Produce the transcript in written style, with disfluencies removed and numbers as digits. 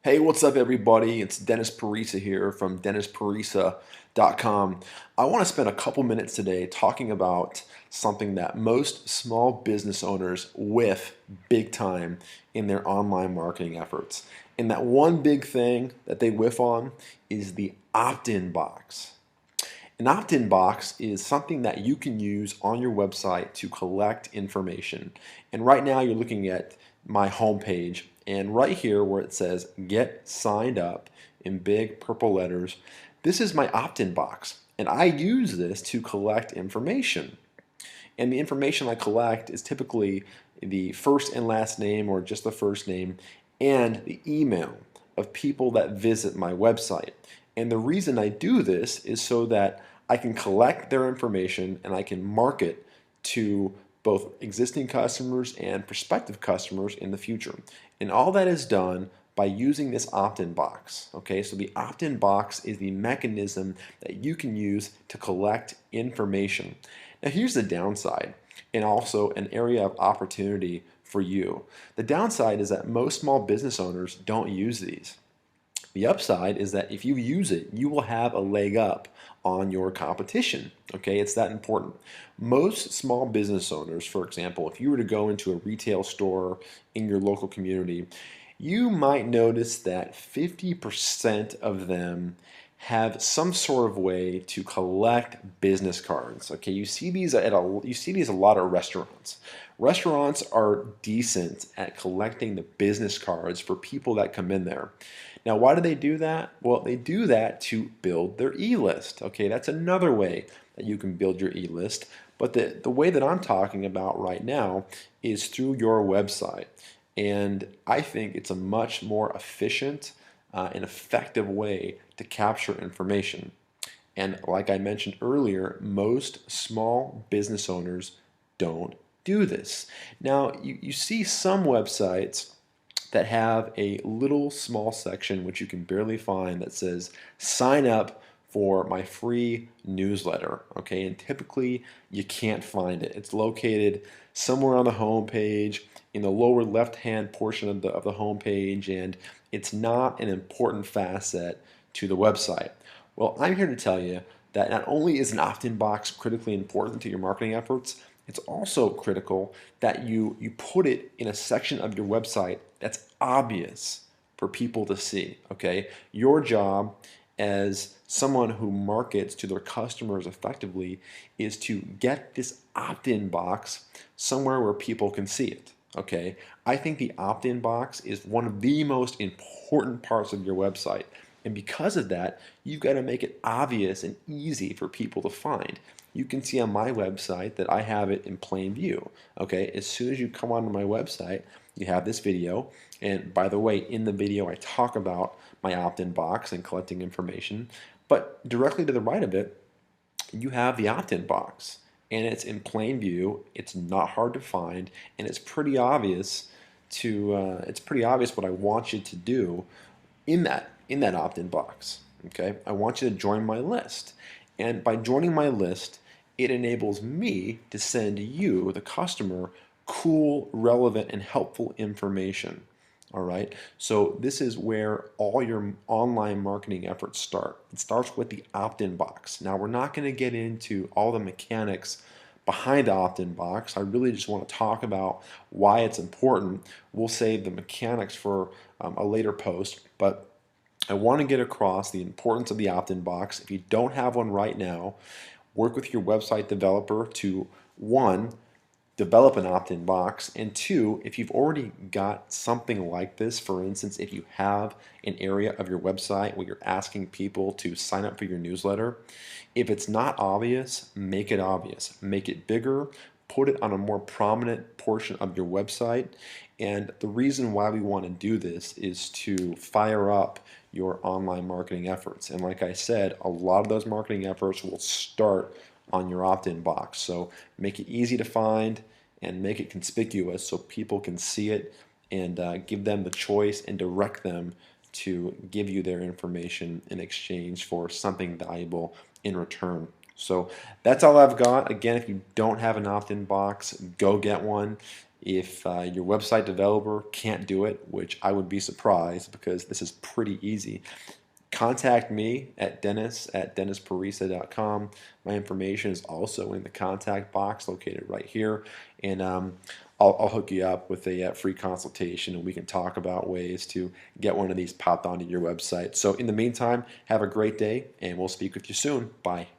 Hey, what's up, everybody? It's Dennis Parisa here from DennisParisa.com. I want to spend a couple minutes today talking about something that most small business owners whiff big time in their online marketing efforts. And that one big thing that they whiff on is the opt-in box. An opt-in box is something that you can use on your website to collect information. And right now you're looking at my homepage, and right here where it says get signed up in big purple letters, this is my opt-in box. And I use this to collect information. And the information I collect is typically the first and last name or just the first name and the email of people that visit my website. And the reason I do this is so that I can collect their information and I can market to both existing customers and prospective customers in the future. And all that is done by using this opt-in box. Okay, so the opt-in box is the mechanism that you can use to collect information. Now here's the downside, and also an area of opportunity for you. The downside is that most small business owners don't use these. The upside is that if you use it, you will have a leg up on your competition. Okay, it's that important. Most small business owners, for example, if you were to go into a retail store in your local community, you might notice that 50% of them have some sort of way to collect business cards. Okay, you see these a lot at restaurants. Restaurants are decent at collecting the business cards for people that come in there. Now, why do they do that? Well, they do that to build their e-list. Okay, that's another way that you can build your e-list. But the way that I'm talking about right now is through your website. And I think it's a much more efficient and effective way to capture information. And like I mentioned earlier, most small business owners don't do this. Now, you see some websites that have a little small section which you can barely find that says sign up for my free newsletter. Okay, and typically you can't find it. It's located somewhere on the home page in the lower left hand portion of the home page, and it's not an important facet to the website. Well, I'm here to tell you that not only is an opt-in box critically important to your marketing efforts, it's also critical that you put it in a section of your website that's obvious for people to see. Okay, your job as someone who markets to their customers effectively is to get this opt-in box somewhere where people can see it. Okay, I think the opt-in box is one of the most important parts of your website. And because of that, you've got to make it obvious and easy for people to find. You can see on my website that I have it in plain view. Okay, as soon as you come onto my website, you have this video. And by the way, in the video, I talk about my opt-in box and collecting information. But directly to the right of it, you have the opt-in box. And it's in plain view. It's not hard to find, and it's pretty obvious what I want you to do in that opt-in box. Okay, I want you to join my list, and by joining my list, it enables me to send you, the customer, cool, relevant, and helpful information. All right, so this is where all your online marketing efforts start. It starts with the opt-in box. Now, we're not going to get into all the mechanics behind the opt-in box. I really just want to talk about why it's important. We'll save the mechanics for a later post, but I want to get across the importance of the opt-in box. If you don't have one right now, work with your website developer to, one, develop an opt-in box, and two, if you've already got something like this, for instance, if you have an area of your website where you're asking people to sign up for your newsletter, if it's not obvious, make it obvious. Make it bigger, put it on a more prominent portion of your website. And the reason why we want to do this is to fire up your online marketing efforts. And like I said, a lot of those marketing efforts will start on your opt-in box. So make it easy to find and make it conspicuous so people can see it, and give them the choice and direct them to give you their information in exchange for something valuable in return. So that's all I've got. Again, if you don't have an opt-in box, go get one. If your website developer can't do it, which I would be surprised because this is pretty easy, contact me at dennis@dennisparisa.com. My information is also in the contact box located right here, and I'll hook you up with a free consultation, and we can talk about ways to get one of these popped onto your website. So in the meantime, have a great day, and we'll speak with you soon. Bye.